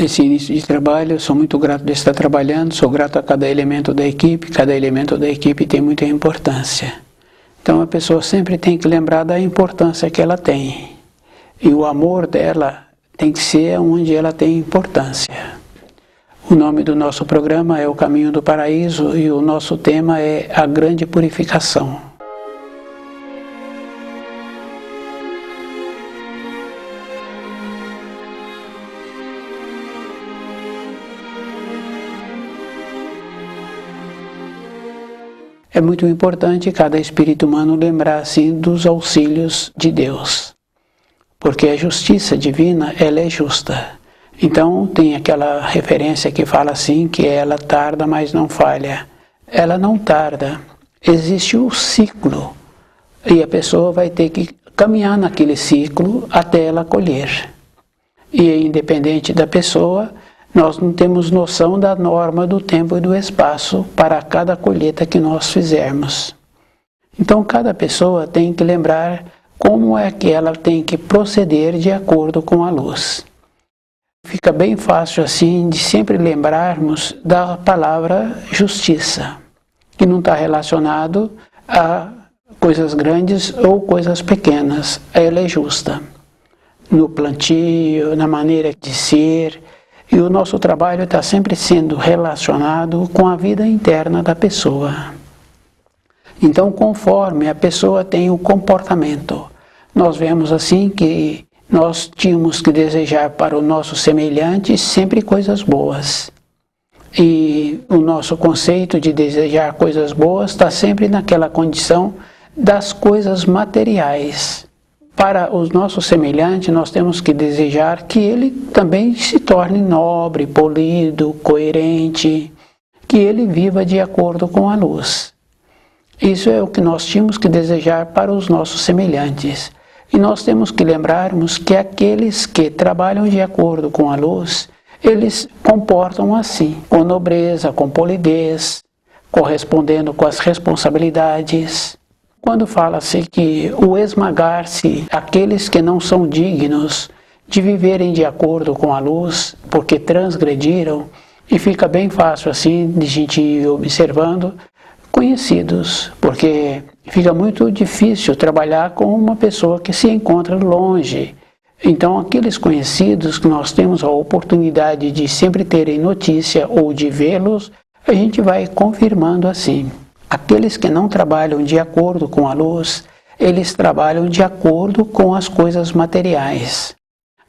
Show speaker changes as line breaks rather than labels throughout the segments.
esse início de trabalho. Eu sou muito grato de estar trabalhando, sou grato a cada elemento da equipe tem muita importância. Então a pessoa sempre tem que lembrar da importância que ela tem. E o amor dela tem que ser onde ela tem importância. O nome do nosso programa é O Caminho do Paraíso e o nosso tema é a Grande Purificação. É muito importante cada espírito humano lembrar assim dos auxílios de Deus, porque a justiça divina, ela é justa. Então tem aquela referência que fala assim, que ela tarda, mas não falha. Ela não tarda, existe um ciclo, e a pessoa vai ter que caminhar naquele ciclo até ela colher. E independente da pessoa, nós não temos noção da norma do tempo e do espaço para cada colheita que nós fizermos. Então cada pessoa tem que lembrar como é que ela tem que proceder de acordo com a luz. Fica bem fácil assim de sempre lembrarmos da palavra justiça, que não está relacionado a coisas grandes ou coisas pequenas. Ela é justa no plantio, na maneira de ser, e o nosso trabalho está sempre sendo relacionado com a vida interna da pessoa. Então, conforme a pessoa tem o comportamento, nós vemos assim que nós tínhamos que desejar para o nosso semelhante sempre coisas boas. E o nosso conceito de desejar coisas boas está sempre naquela condição das coisas materiais. Para os nossos semelhantes, nós temos que desejar que ele também se torne nobre, polido, coerente, que ele viva de acordo com a luz. Isso é o que nós tínhamos que desejar para os nossos semelhantes. E nós temos que lembrarmos que aqueles que trabalham de acordo com a luz, eles comportam assim, com nobreza, com polidez, correspondendo com as responsabilidades. Quando fala-se que o esmagar-se, aqueles que não são dignos de viverem de acordo com a luz, porque transgrediram, e fica bem fácil assim de a gente ir observando conhecidos, porque fica muito difícil trabalhar com uma pessoa que se encontra longe. Então aqueles conhecidos que nós temos a oportunidade de sempre terem notícia ou de vê-los, a gente vai confirmando assim. Aqueles que não trabalham de acordo com a luz, eles trabalham de acordo com as coisas materiais.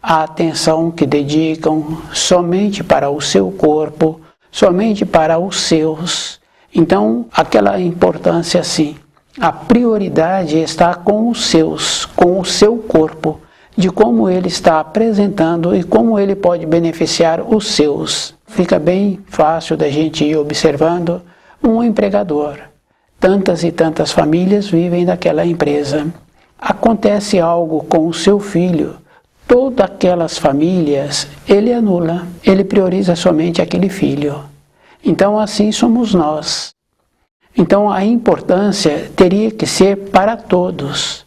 A atenção que dedicam somente para o seu corpo, somente para os seus. Então, aquela importância assim, a prioridade está com os seus, com o seu corpo, de como ele está apresentando e como ele pode beneficiar os seus. Fica bem fácil da gente ir observando um empregador. Tantas e tantas famílias vivem daquela empresa. Acontece algo com o seu filho, todas aquelas famílias ele anula, ele prioriza somente aquele filho. Então assim somos nós. Então a importância teria que ser para todos,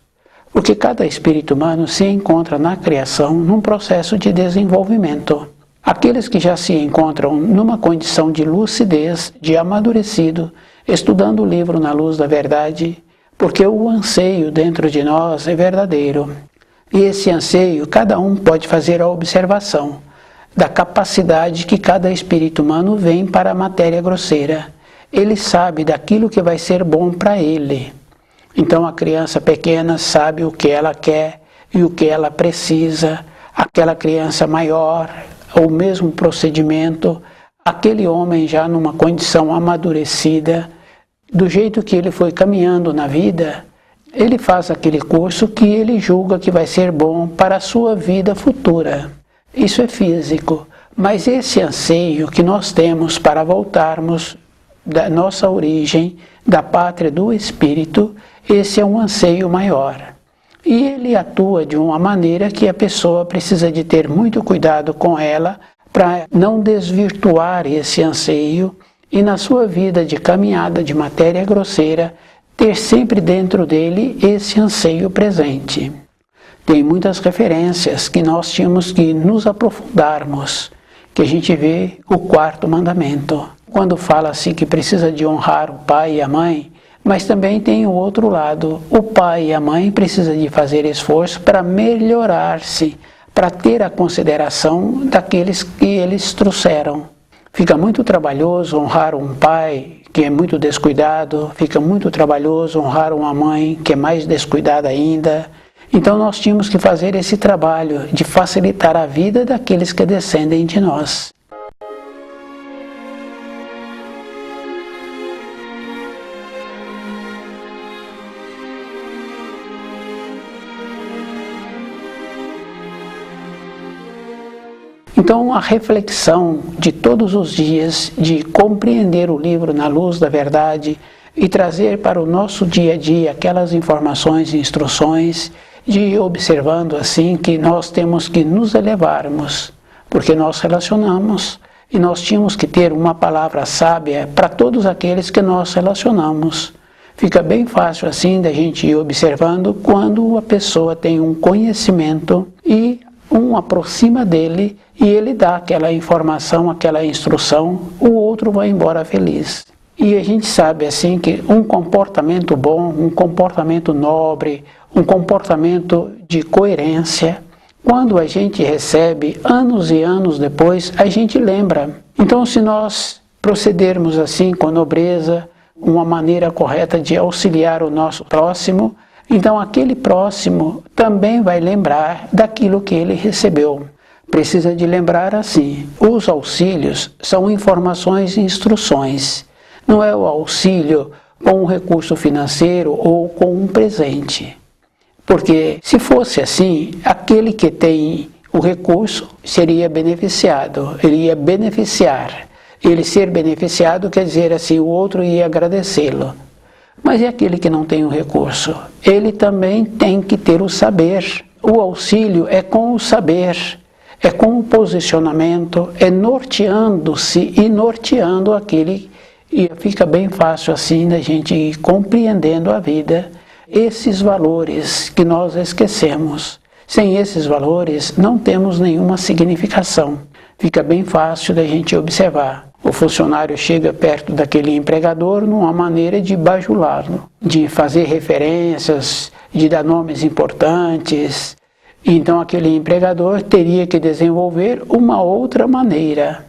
porque cada espírito humano se encontra na criação num processo de desenvolvimento. Aqueles que já se encontram numa condição de lucidez, de amadurecido, estudando o livro na luz da verdade, porque o anseio dentro de nós é verdadeiro. E esse anseio, cada um pode fazer a observação da capacidade que cada espírito humano vem para a matéria grosseira. Ele sabe daquilo que vai ser bom para ele. Então a criança pequena sabe o que ela quer e o que ela precisa. Aquela criança maior, o mesmo procedimento. Aquele homem já numa condição amadurecida, do jeito que ele foi caminhando na vida, ele faz aquele curso que ele julga que vai ser bom para a sua vida futura. Isso é físico, mas esse anseio que nós temos para voltarmos da nossa origem, da pátria do Espírito, esse é um anseio maior. E ele atua de uma maneira que a pessoa precisa de ter muito cuidado com ela para não desvirtuar esse anseio e na sua vida de caminhada de matéria grosseira, ter sempre dentro dele esse anseio presente. Tem muitas referências que nós tínhamos que nos aprofundarmos que a gente vê o quarto mandamento. Quando fala assim que precisa de honrar o pai e a mãe, mas também tem o outro lado. O pai e a mãe precisam de fazer esforço para melhorar-se, para ter a consideração daqueles que eles trouxeram. Fica muito trabalhoso honrar um pai que é muito descuidado, fica muito trabalhoso honrar uma mãe que é mais descuidada ainda. Então nós tínhamos que fazer esse trabalho de facilitar a vida daqueles que descendem de nós. Então, a reflexão de todos os dias, de compreender o livro na luz da verdade e trazer para o nosso dia a dia aquelas informações e instruções, de ir observando assim que nós temos que nos elevarmos, porque nós relacionamos e nós tínhamos que ter uma palavra sábia para todos aqueles que nós relacionamos. Fica bem fácil assim da gente ir observando quando a pessoa tem um conhecimento e um aproxima dele e ele dá aquela informação, aquela instrução, o outro vai embora feliz. E a gente sabe assim que um comportamento bom, um comportamento nobre, um comportamento de coerência, quando a gente recebe, anos e anos depois, a gente lembra. Então, se nós procedermos assim com nobreza, uma maneira correta de auxiliar o nosso próximo, então aquele próximo também vai lembrar daquilo que ele recebeu. Precisa de lembrar assim, os auxílios são informações e instruções. Não é o auxílio com um recurso financeiro ou com um presente. Porque se fosse assim, aquele que tem o recurso seria beneficiado, ele ia beneficiar. Ele ser beneficiado quer dizer assim, o outro ia agradecê-lo. Mas e aquele que não tem o recurso? Ele também tem que ter o saber. O auxílio é com o saber, é com o posicionamento, é norteando-se e norteando aquele. E fica bem fácil assim da gente ir compreendendo a vida, esses valores que nós esquecemos. Sem esses valores não temos nenhuma significação. Fica bem fácil da gente observar. O funcionário chega perto daquele empregador numa maneira de bajulá-lo, de fazer referências, de dar nomes importantes. Então aquele empregador teria que desenvolver uma outra maneira.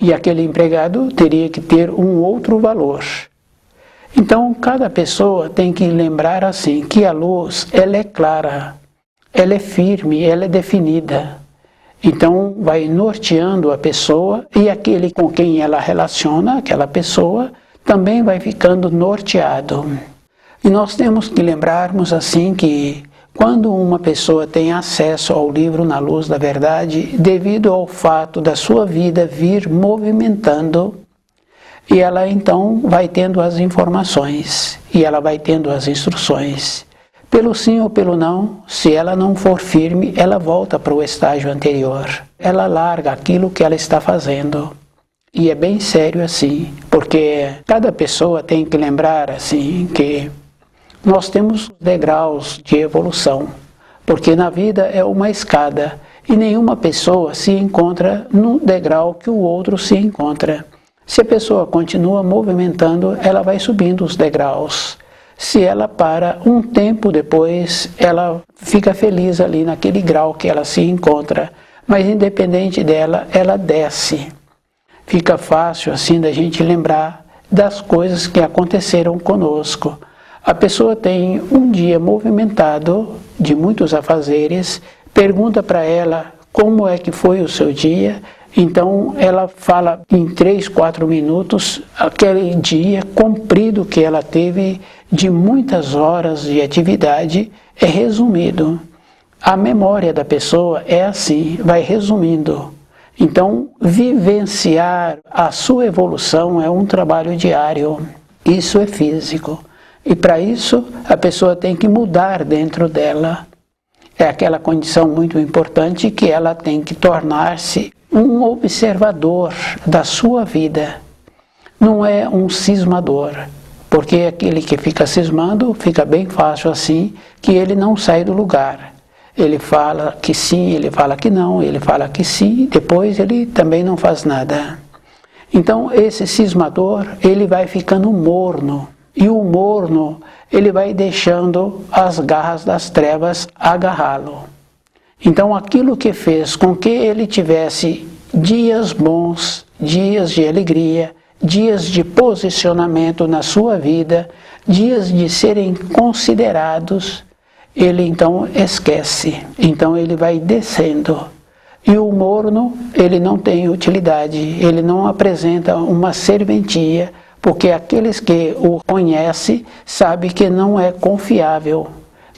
E aquele empregado teria que ter um outro valor. Então cada pessoa tem que lembrar assim, que a luz ela é clara, ela é firme, ela é definida. Então vai norteando a pessoa e aquele com quem ela relaciona, aquela pessoa, também vai ficando norteado. E nós temos que lembrarmos assim que quando uma pessoa tem acesso ao livro na luz da verdade, devido ao fato da sua vida vir movimentando, e ela então vai tendo as informações, e ela vai tendo as instruções. Pelo sim ou pelo não, se ela não for firme, ela volta para o estágio anterior. Ela larga aquilo que ela está fazendo. E é bem sério assim, porque cada pessoa tem que lembrar assim que nós temos degraus de evolução, porque na vida é uma escada e nenhuma pessoa se encontra no degrau que o outro se encontra. Se a pessoa continua movimentando, ela vai subindo os degraus. Se ela para, um tempo depois, ela fica feliz ali naquele grau que ela se encontra. Mas independente dela, ela desce. Fica fácil assim da gente lembrar das coisas que aconteceram conosco. A pessoa tem um dia movimentado, de muitos afazeres, pergunta para ela como é que foi o seu dia. Então ela fala em 3, 4 minutos aquele dia comprido que ela teve de muitas horas de atividade é resumido. A memória da pessoa é assim, vai resumindo. Então vivenciar a sua evolução é um trabalho diário. Isso é físico. E para isso a pessoa tem que mudar dentro dela. É aquela condição muito importante que ela tem que tornar-se um observador da sua vida, não é um cismador, porque aquele que fica cismando fica bem fácil assim, que ele não sai do lugar. Ele fala que sim, ele fala que não, ele fala que sim, depois ele também não faz nada. Então esse cismador, ele vai ficando morno, e o morno, ele vai deixando as garras das trevas agarrá-lo. Então aquilo que fez com que ele tivesse dias bons, dias de alegria, dias de posicionamento na sua vida, dias de serem considerados, ele então esquece, então ele vai descendo. E o morno, ele não tem utilidade, ele não apresenta uma serventia, porque aqueles que o conhecem sabem que não é confiável,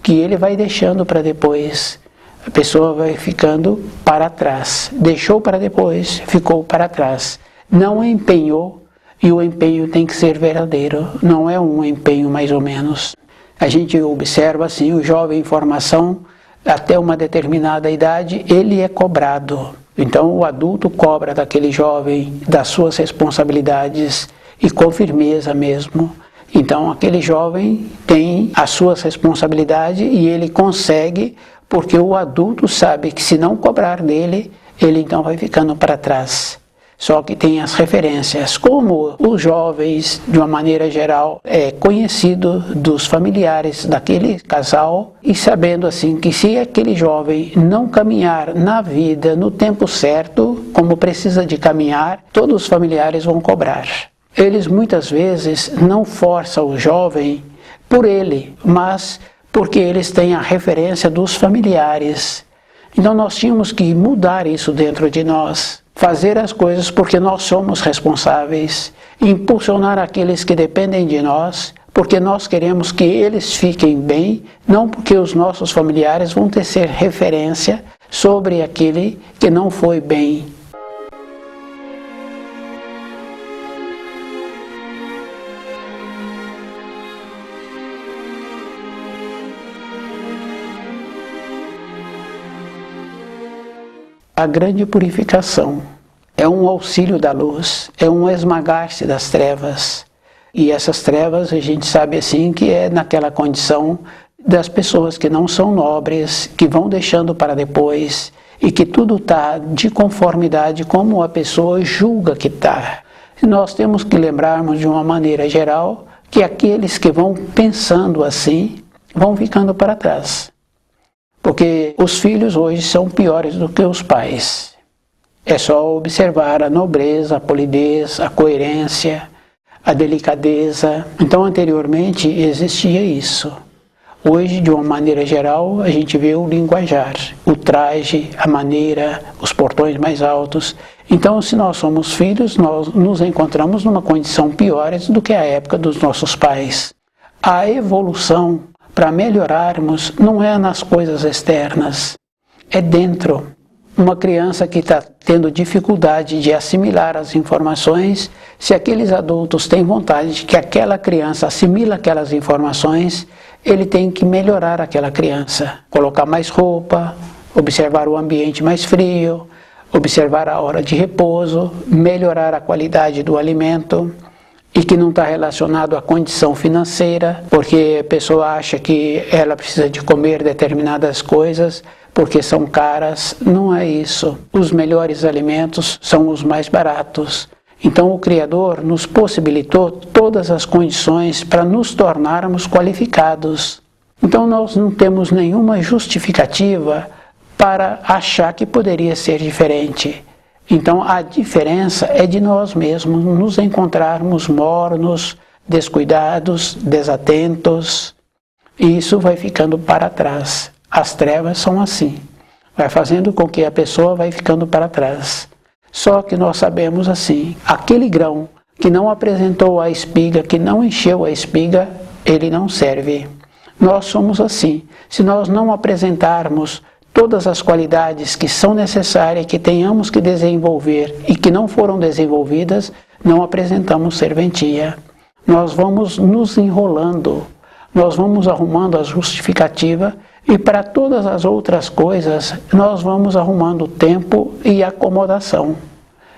que ele vai deixando para depois. A pessoa vai ficando para trás, deixou para depois, ficou para trás. Não empenhou, e o empenho tem que ser verdadeiro, não é um empenho mais ou menos. A gente observa assim, o jovem em formação, até uma determinada idade, ele é cobrado. Então o adulto cobra daquele jovem das suas responsabilidades e com firmeza mesmo. Então aquele jovem tem as suas responsabilidades e ele consegue, porque o adulto sabe que se não cobrar dele, ele então vai ficando para trás. Só que tem as referências, como os jovens, de uma maneira geral, é conhecido dos familiares daquele casal, e sabendo assim que se aquele jovem não caminhar na vida no tempo certo, como precisa de caminhar, todos os familiares vão cobrar. Eles muitas vezes não forçam o jovem por ele, mas porque eles têm a referência dos familiares. Então nós tínhamos que mudar isso dentro de nós. Fazer as coisas porque nós somos responsáveis, impulsionar aqueles que dependem de nós, porque nós queremos que eles fiquem bem, não porque os nossos familiares vão ter ser referência sobre aquele que não foi bem. A grande purificação é um auxílio da luz, é um esmagar-se das trevas. E essas trevas a gente sabe assim que é naquela condição das pessoas que não são nobres, que vão deixando para depois e que tudo está de conformidade como a pessoa julga que está. Nós temos que lembrarmos de uma maneira geral que aqueles que vão pensando assim vão ficando para trás. Porque os filhos hoje são piores do que os pais. É só observar a nobreza, a polidez, a coerência, a delicadeza. Então, anteriormente, existia isso. Hoje, de uma maneira geral, a gente vê o linguajar, o traje, a maneira, os portões mais altos. Então, se nós somos filhos, nós nos encontramos numa condição piores do que a época dos nossos pais. A evolução para melhorarmos não é nas coisas externas, é dentro. Uma criança que está tendo dificuldade de assimilar as informações, se aqueles adultos têm vontade de que aquela criança assimile aquelas informações, ele tem que melhorar aquela criança, colocar mais roupa, observar o ambiente mais frio, observar a hora de repouso, melhorar a qualidade do alimento, e que não está relacionado à condição financeira, porque a pessoa acha que ela precisa de comer determinadas coisas porque são caras. Não é isso. Os melhores alimentos são os mais baratos. Então o Criador nos possibilitou todas as condições para nos tornarmos qualificados. Então nós não temos nenhuma justificativa para achar que poderia ser diferente. Então a diferença é de nós mesmos nos encontrarmos mornos, descuidados, desatentos, e isso vai ficando para trás. As trevas são assim, vai fazendo com que a pessoa vai ficando para trás. Só que nós sabemos assim, aquele grão que não apresentou a espiga, que não encheu a espiga, ele não serve. Nós somos assim, se nós não apresentarmos todas as qualidades que são necessárias, que tenhamos que desenvolver e que não foram desenvolvidas, não apresentamos serventia. Nós vamos nos enrolando, nós vamos arrumando a justificativa e para todas as outras coisas nós vamos arrumando tempo e acomodação.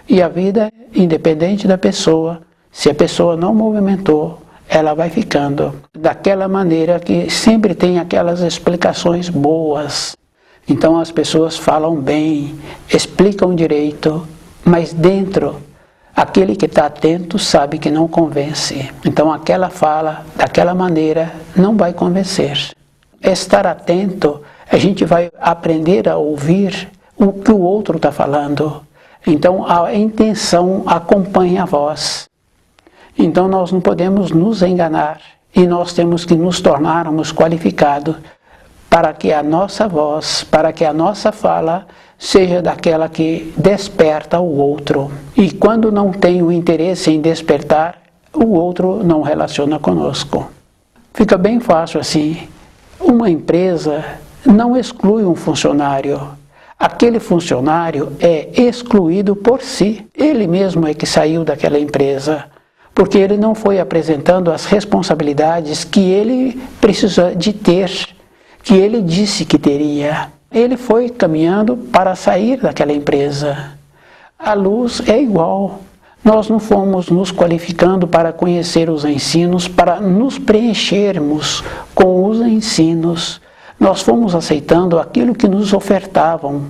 E a vida, independente da pessoa, se a pessoa não movimentou, ela vai ficando daquela maneira que sempre tem aquelas explicações boas. Então as pessoas falam bem, explicam direito, mas dentro, aquele que está atento sabe que não convence. Então aquela fala, daquela maneira, não vai convencer. Estar atento, a gente vai aprender a ouvir o que o outro está falando. Então a intenção acompanha a voz. Então nós não podemos nos enganar e nós temos que nos tornarmos qualificados para que a nossa voz, para que a nossa fala seja daquela que desperta o outro. E quando não tem o interesse em despertar, o outro não relaciona conosco. Fica bem fácil assim. Uma empresa não exclui um funcionário. Aquele funcionário é excluído por si. Ele mesmo é que saiu daquela empresa, porque ele não foi apresentando as responsabilidades que ele precisa de ter, que ele disse que teria. Ele foi caminhando para sair daquela empresa. A luz é igual. Nós não fomos nos qualificando para conhecer os ensinos, para nos preenchermos com os ensinos. Nós fomos aceitando aquilo que nos ofertavam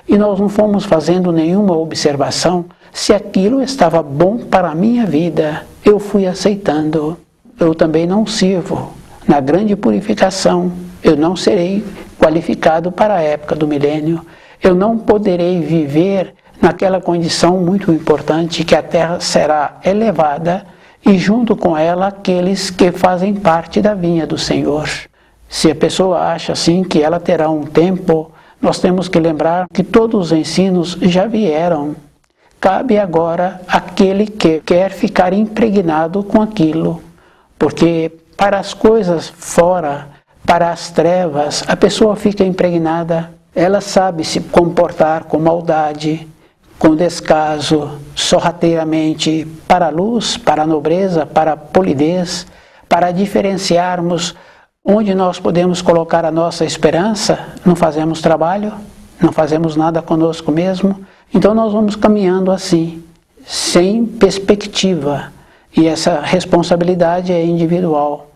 e nós não fomos fazendo nenhuma observação se aquilo estava bom para a minha vida. Eu fui aceitando. Eu também não sirvo. Na grande purificação, eu não serei qualificado para a época do milênio. Eu não poderei viver naquela condição muito importante que a Terra será elevada e junto com ela aqueles que fazem parte da vinha do Senhor. Se a pessoa acha assim que ela terá um tempo, nós temos que lembrar que todos os ensinos já vieram. Cabe agora àquele que quer ficar impregnado com aquilo, porque para as coisas fora, para as trevas, a pessoa fica impregnada. Ela sabe se comportar com maldade, com descaso, sorrateiramente, para a luz, para a nobreza, para a polidez, para diferenciarmos onde nós podemos colocar a nossa esperança. Não fazemos trabalho, não fazemos nada conosco mesmo, então nós vamos caminhando assim, sem perspectiva, e essa responsabilidade é individual.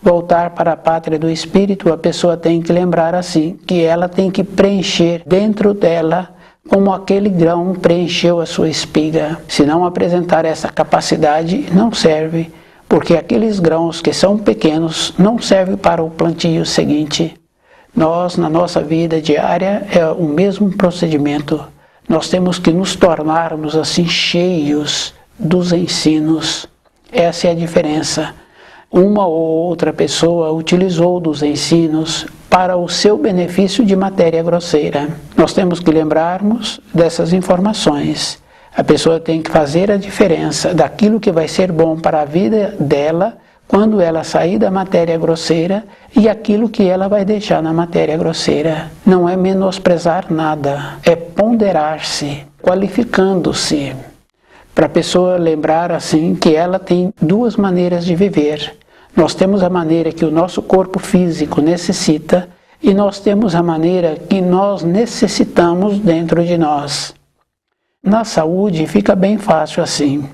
Voltar para a pátria do Espírito, a pessoa tem que lembrar assim, que ela tem que preencher dentro dela como aquele grão preencheu a sua espiga. Se não apresentar essa capacidade, não serve, porque aqueles grãos que são pequenos não servem para o plantio seguinte. Nós, na nossa vida diária, é o mesmo procedimento. Nós temos que nos tornarmos assim cheios dos ensinos. Essa é a diferença. Uma ou outra pessoa utilizou dos ensinos para o seu benefício de matéria grosseira. Nós temos que lembrarmos dessas informações. A pessoa tem que fazer a diferença daquilo que vai ser bom para a vida dela quando ela sair da matéria grosseira e aquilo que ela vai deixar na matéria grosseira. Não é menosprezar nada, é ponderar-se, qualificando-se. Para a pessoa lembrar assim que ela tem duas maneiras de viver. Nós temos a maneira que o nosso corpo físico necessita e nós temos a maneira que nós necessitamos dentro de nós. Na saúde fica bem fácil assim.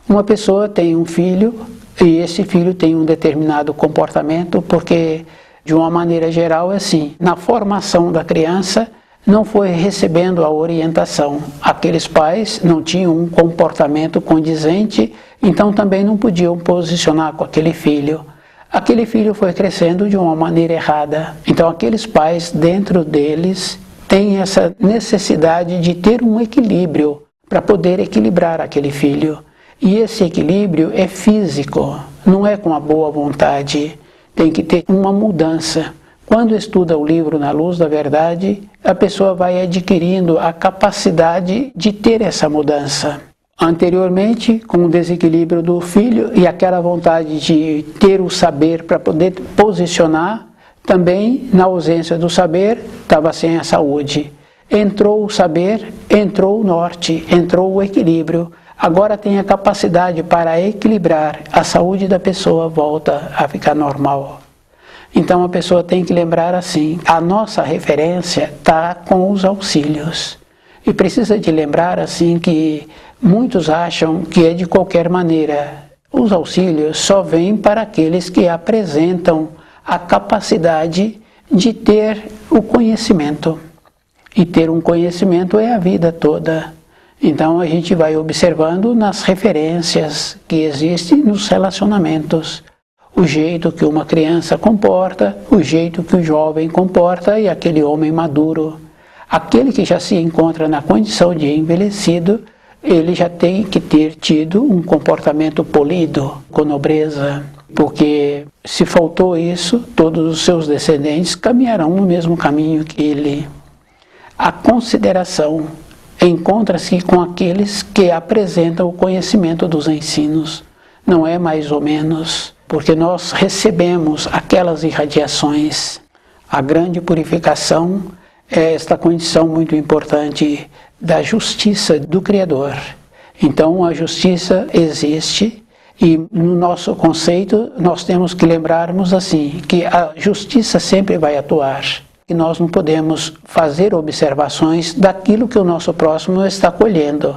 Uma pessoa tem um filho e esse filho tem um determinado comportamento porque, de uma maneira geral, é assim. Na formação da criança, não foi recebendo a orientação. Aqueles pais não tinham um comportamento condizente, então também não podiam posicionar com aquele filho. Aquele filho foi crescendo de uma maneira errada. Então aqueles pais, dentro deles, têm essa necessidade de ter um equilíbrio para poder equilibrar aquele filho. E esse equilíbrio é físico, não é com a boa vontade. Tem que ter uma mudança. Quando estuda o livro Na Luz da Verdade, a pessoa vai adquirindo a capacidade de ter essa mudança. Anteriormente, com o desequilíbrio do filho e aquela vontade de ter o saber para poder posicionar, também, na ausência do saber, estava sem a saúde. Entrou o saber, entrou o norte, entrou o equilíbrio. Agora tem a capacidade para equilibrar, a saúde da pessoa volta a ficar normal. Então a pessoa tem que lembrar assim, a nossa referência está com os auxílios. E precisa de lembrar assim que muitos acham que é de qualquer maneira. Os auxílios só vêm para aqueles que apresentam a capacidade de ter o conhecimento. E ter um conhecimento é a vida toda. Então a gente vai observando nas referências que existem nos relacionamentos. O jeito que uma criança comporta, o jeito que o jovem comporta e aquele homem maduro. Aquele que já se encontra na condição de envelhecido, ele já tem que ter tido um comportamento polido, com nobreza, porque se faltou isso, todos os seus descendentes caminharão no mesmo caminho que ele. A consideração encontra-se com aqueles que apresentam o conhecimento dos ensinos, não é mais ou menos, porque nós recebemos aquelas irradiações. A grande purificação é esta condição muito importante da justiça do Criador. Então a justiça existe e no nosso conceito nós temos que lembrarmos assim, que a justiça sempre vai atuar. E nós não podemos fazer observações daquilo que o nosso próximo está colhendo,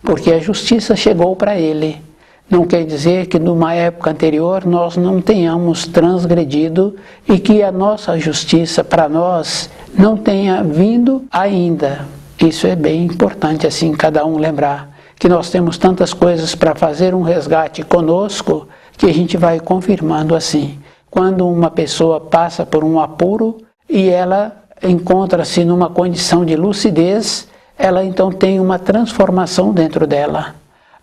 porque a justiça chegou para ele. Não quer dizer que numa época anterior nós não tenhamos transgredido e que a nossa justiça para nós não tenha vindo ainda. Isso é bem importante assim cada um lembrar, que nós temos tantas coisas para fazer um resgate conosco que a gente vai confirmando assim. Quando uma pessoa passa por um apuro e ela encontra-se numa condição de lucidez, ela então tem uma transformação dentro dela.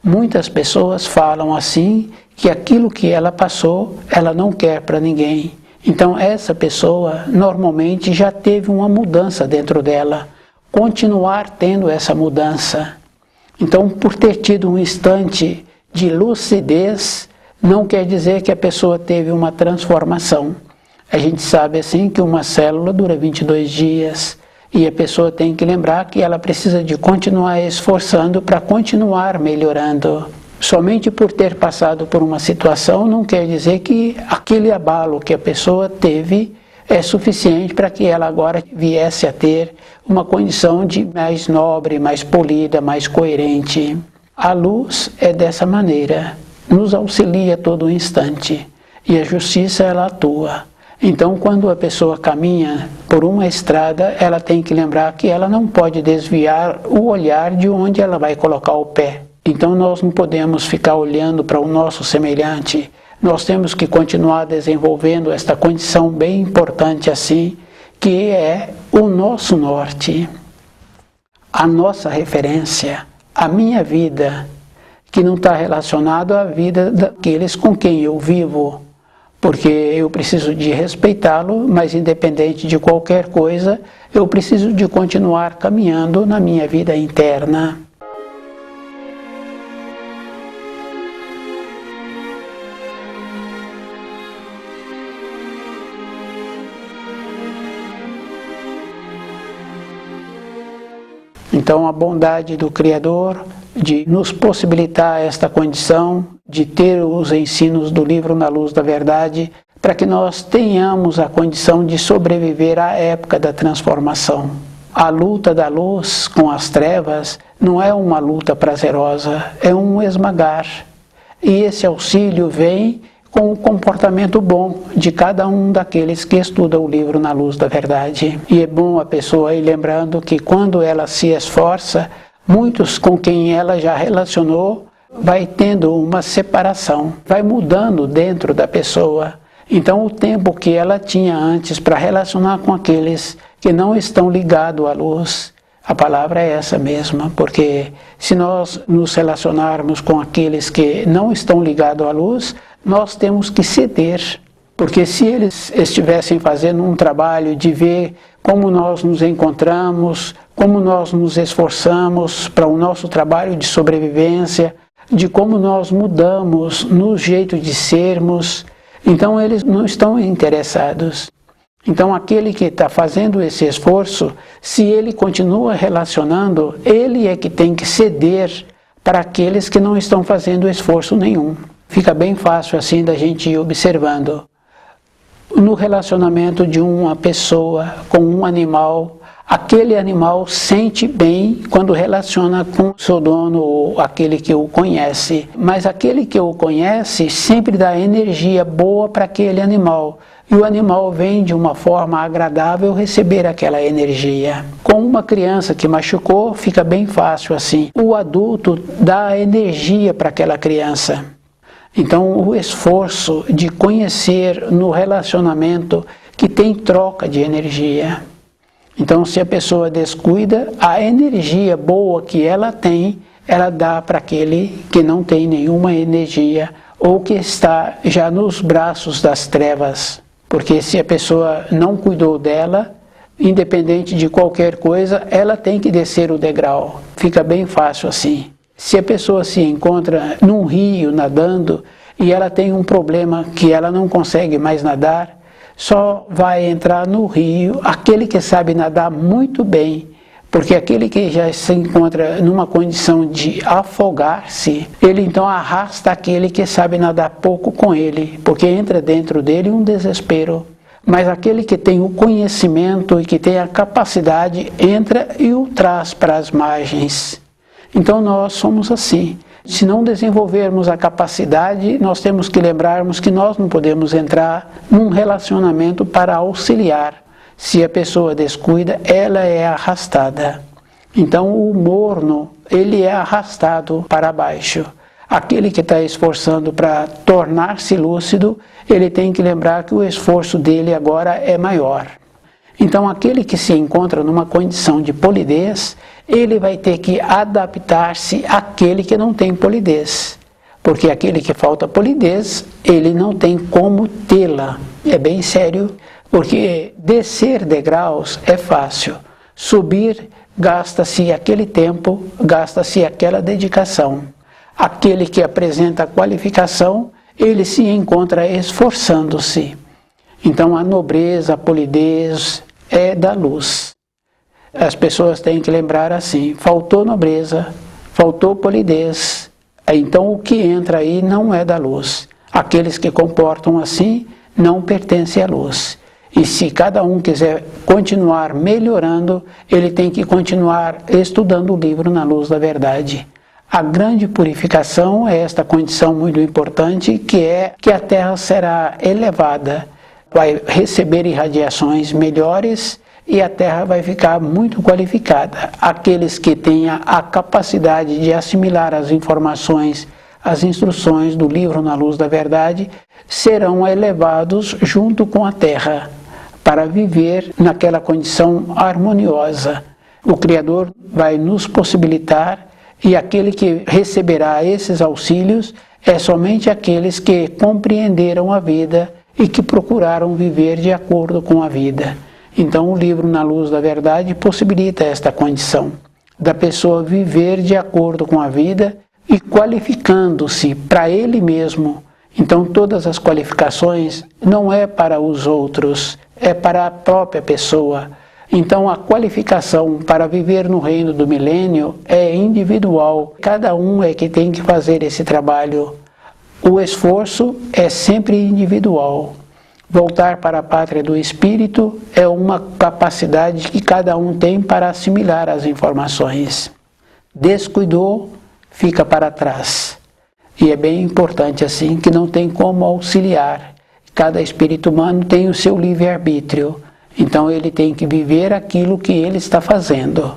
Muitas pessoas falam assim, que aquilo que ela passou, ela não quer para ninguém. Então essa pessoa normalmente já teve uma mudança dentro dela, continuar tendo essa mudança. Então por ter tido um instante de lucidez, não quer dizer que a pessoa teve uma transformação. A gente sabe assim que uma célula dura 22 dias e a pessoa tem que lembrar que ela precisa de continuar esforçando para continuar melhorando. Somente por ter passado por uma situação não quer dizer que aquele abalo que a pessoa teve é suficiente para que ela agora viesse a ter uma condição de mais nobre, mais polida, mais coerente. A luz é dessa maneira, nos auxilia a todo instante e a justiça ela atua. Então, quando a pessoa caminha por uma estrada, ela tem que lembrar que ela não pode desviar o olhar de onde ela vai colocar o pé. Então, nós não podemos ficar olhando para o nosso semelhante. Nós temos que continuar desenvolvendo esta condição bem importante assim, que é o nosso norte, a nossa referência, a minha vida, que não está relacionado à vida daqueles com quem eu vivo. Porque eu preciso de respeitá-lo, mas independente de qualquer coisa, eu preciso de continuar caminhando na minha vida interna. Então a bondade do Criador de nos possibilitar esta condição de ter os ensinos do livro Na Luz da Verdade, para que nós tenhamos a condição de sobreviver à época da transformação. A luta da luz com as trevas não é uma luta prazerosa, é um esmagar. E esse auxílio vem com o comportamento bom de cada um daqueles que estudam o livro Na Luz da Verdade. E é bom a pessoa ir lembrando que quando ela se esforça, muitos com quem ela já relacionou vai tendo uma separação, vai mudando dentro da pessoa. Então o tempo que ela tinha antes para relacionar com aqueles que não estão ligados à luz, a palavra é essa mesma, porque se nós nos relacionarmos com aqueles que não estão ligados à luz, nós temos que ceder, porque se eles estivessem fazendo um trabalho de ver como nós nos encontramos, como nós nos esforçamos para o nosso trabalho de sobrevivência, de como nós mudamos no jeito de sermos, então eles não estão interessados. Então aquele que está fazendo esse esforço, se ele continua relacionando, ele é que tem que ceder para aqueles que não estão fazendo esforço nenhum. Fica bem fácil assim da gente ir observando. no relacionamento de uma pessoa com um animal, aquele animal sente bem quando relaciona com o seu dono ou aquele que o conhece, mas aquele que o conhece sempre dá energia boa para aquele animal. E o animal vem de uma forma agradável receber aquela energia. Com uma criança que machucou, fica bem fácil assim. O adulto dá energia para aquela criança. Então, o esforço de conhecer no relacionamento que tem troca de energia. Então, se a pessoa descuida, a energia boa que ela tem, ela dá para aquele que não tem nenhuma energia ou que está já nos braços das trevas. Porque se a pessoa não cuidou dela, independente de qualquer coisa, ela tem que descer o degrau. Fica bem fácil assim. Se a pessoa se encontra num rio nadando e ela tem um problema que ela não consegue mais nadar, só vai entrar no rio aquele que sabe nadar muito bem, porque aquele que já se encontra numa condição de afogar-se, ele então arrasta aquele que sabe nadar pouco com ele, porque entra dentro dele um desespero. Mas aquele que tem o conhecimento e que tem a capacidade, entra e o traz para as margens. Então nós somos assim. Se não desenvolvermos a capacidade, nós temos que lembrarmos que nós não podemos entrar num relacionamento para auxiliar. Se a pessoa descuida, ela é arrastada. Então o morno, ele é arrastado para baixo. Aquele que está esforçando para tornar-se lúcido, ele tem que lembrar que o esforço dele agora é maior. Então aquele que se encontra numa condição de polidez, ele vai ter que adaptar-se àquele que não tem polidez. Porque aquele que falta polidez, ele não tem como tê-la. É bem sério, porque descer degraus é fácil. Subir, gasta-se aquele tempo, gasta-se aquela dedicação. Aquele que apresenta a qualificação, ele se encontra esforçando-se. Então a nobreza, a polidez é da luz. As pessoas têm que lembrar assim, faltou nobreza, faltou polidez, então o que entra aí não é da luz. Aqueles que comportam assim não pertencem à luz. E se cada um quiser continuar melhorando, ele tem que continuar estudando o livro na luz da verdade. A grande purificação é esta condição muito importante, que é que a Terra será elevada, vai receber irradiações melhores e a Terra vai ficar muito qualificada. Aqueles que tenham a capacidade de assimilar as informações, as instruções do livro na luz da verdade, serão elevados junto com a Terra, para viver naquela condição harmoniosa. O Criador vai nos possibilitar, e aquele que receberá esses auxílios é somente aqueles que compreenderam a vida e que procuraram viver de acordo com a vida. Então o livro Na Luz da Verdade possibilita esta condição, da pessoa viver de acordo com a vida e qualificando-se para ele mesmo. Então todas as qualificações não é para os outros, é para a própria pessoa. Então a qualificação para viver no reino do milênio é individual, cada um é que tem que fazer esse trabalho. O esforço é sempre individual. Voltar para a pátria do espírito é uma capacidade que cada um tem para assimilar as informações. Descuidou, fica para trás. E é bem importante assim, que não tem como auxiliar. Cada espírito humano tem o seu livre-arbítrio. Então ele tem que viver aquilo que ele está fazendo.